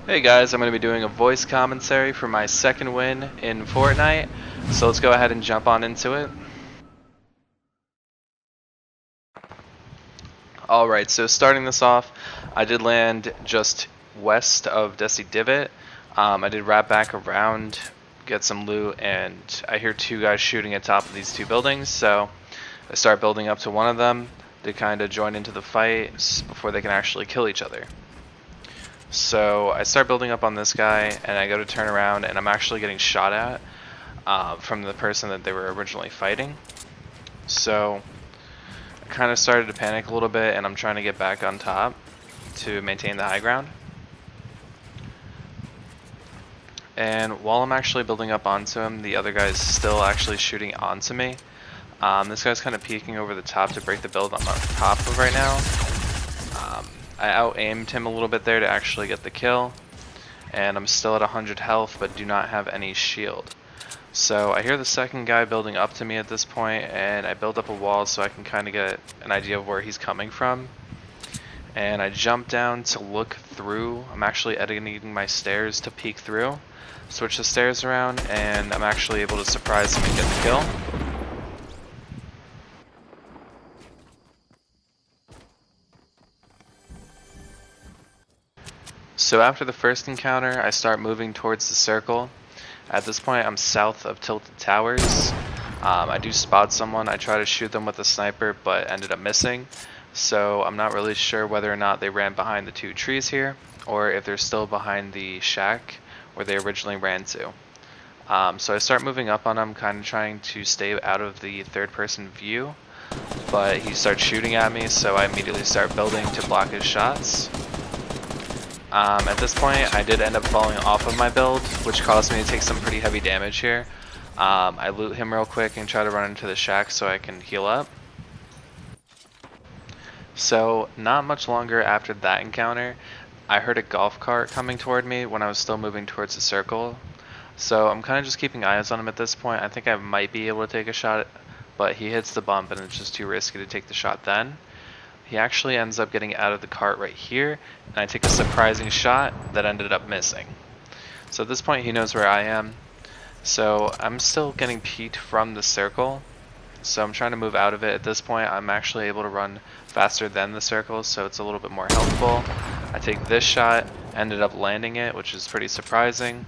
Hey guys, I'm going to be doing a voice commentary for my second win in Fortnite, so let's go ahead and jump on into it. Alright, so starting this off, I did land just west of Desi Divot. I did wrap back around, get some loot, and I hear two guys shooting at top of these two buildings, so I start building up to one of them to kind of join into the fight before they can actually kill each other. So I start building up on this guy, and I go to turn around, and I'm actually getting shot at from the person that they were originally fighting. So I kind of started to panic a little bit, and I'm trying to get back on top to maintain the high ground. And while I'm actually building up onto him, the other guy's still actually shooting onto me. This guy's kind of peeking over the top to break the build I'm on top of right now. I out-aimed him a little bit there to actually get the kill, and I'm still at 100 health but do not have any shield. So I hear the second guy building up to me at this point, and I build up a wall so I can kind of get an idea of where he's coming from. And I jump down to look through. I'm actually editing my stairs to peek through. Switch the stairs around, and I'm actually able to surprise him and get the kill. So after the first encounter, I start moving towards the circle. At this point, I'm south of Tilted Towers. I do spot someone. I try to shoot them with a sniper, but ended up missing. So I'm not really sure whether or not they ran behind the two trees here, or if they're still behind the shack where they originally ran to. So I start moving up on him, kind of trying to stay out of the third-person view, but he starts shooting at me, so I immediately start building to block his shots. At this point, I did end up falling off of my build, which caused me to take some pretty heavy damage here. I loot him real quick and try to run into the shack so I can heal up. So, not much longer after that encounter, I heard a golf cart coming toward me when I was still moving towards the circle. So I'm kind of just keeping eyes on him at this point. I think I might be able to take a shot, but he hits the bump and it's just too risky to take the shot then. He actually ends up getting out of the cart right here, and I take a surprising shot that ended up missing. So at this point he knows where I am. So I'm still getting peeked from the circle, so I'm trying to move out of it. At this point I'm actually able to run faster than the circle, so it's a little bit more helpful. I take this shot, ended up landing it, which is pretty surprising.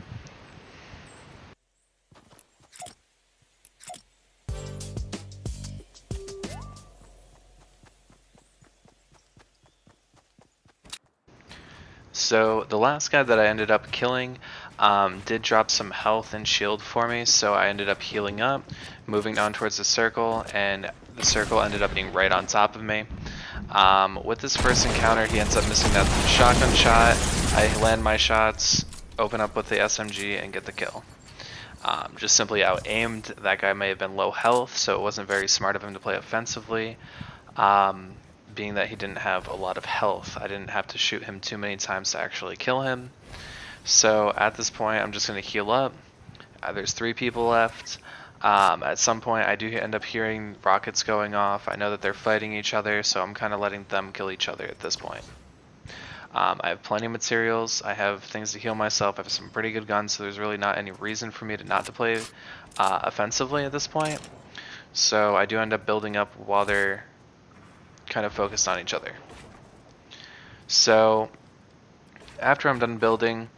So the last guy that I ended up killing did drop some health and shield for me, so I ended up healing up, moving on towards the circle, and the circle ended up being right on top of me. With this first encounter, he ends up missing that shotgun shot. I land my shots, open up with the SMG, and get the kill. Just simply out-aimed. That guy may have been low health, so it wasn't very smart of him to play offensively. Being that he didn't have a lot of health, I didn't have to shoot him too many times to actually kill him. So at this point, I'm just going to heal up. There's 3 people left. At some point, I do end up hearing rockets going off. I know that they're fighting each other, so I'm kind of letting them kill each other at this point. I have plenty of materials. I have things to heal myself. I have some pretty good guns, so there's really not any reason for me to not to play offensively at this point. So I do end up building up while they're kind of focused on each other. So after I'm done building,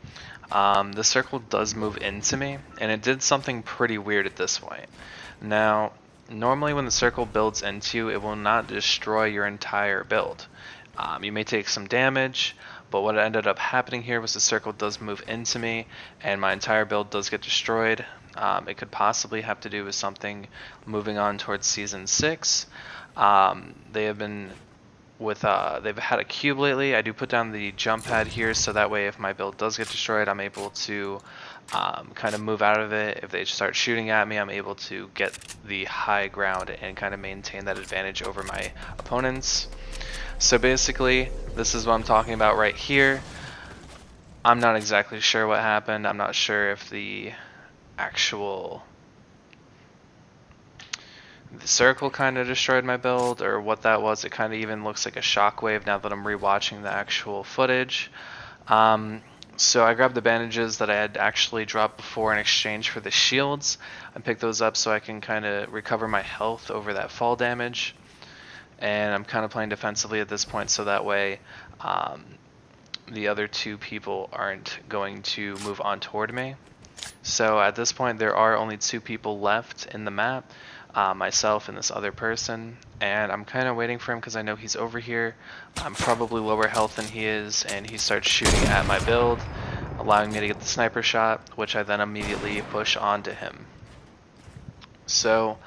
the circle does move into me, and it did something pretty weird at this point. Now, normally when the circle builds into you, it will not destroy your entire build. You may take some damage, but what ended up happening here was the circle does move into me, and my entire build does get destroyed. It could possibly have to do with something moving on towards Season 6. They have been they've had a cube lately. I do put down the jump pad here, so that way if my build does get destroyed, I'm able to kind of move out of it. If they start shooting at me, I'm able to get the high ground and kind of maintain that advantage over my opponents. So basically, this is what I'm talking about right here. I'm not exactly sure what happened. I'm not sure if the circle kind of destroyed my build or what that was. It kind of even looks like a shockwave now that I'm rewatching the actual footage. So I grabbed the bandages that I had actually dropped before in exchange for the shields. I picked those up so I can kind of recover my health over that fall damage. And I'm kind of playing defensively at this point so that way um, the other two people aren't going to move on toward me. So at this point there are only two people left in the map, myself and this other person, and I'm kind of waiting for him because I know he's over here. I'm probably lower health than he is, and he starts shooting at my build, allowing me to get the sniper shot, which I then immediately push onto him. So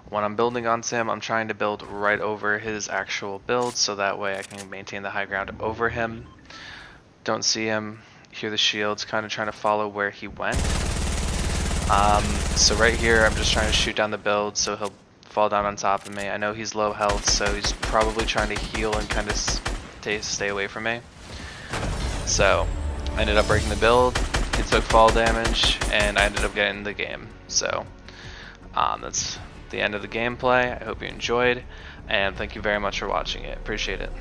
when I'm building onto him, I'm trying to build right over his actual build so that way I can maintain the high ground over him. Don't see him, hear the shields, kind of trying to follow where he went. So right here I'm just trying to shoot down the build so he'll fall down on top of me. I know he's low health, so he's probably trying to heal and kind of stay away from me. So I ended up breaking the build, he took fall damage, and I ended up getting the game. So that's the end of the gameplay. I hope you enjoyed, and thank you very much for watching it. Appreciate it.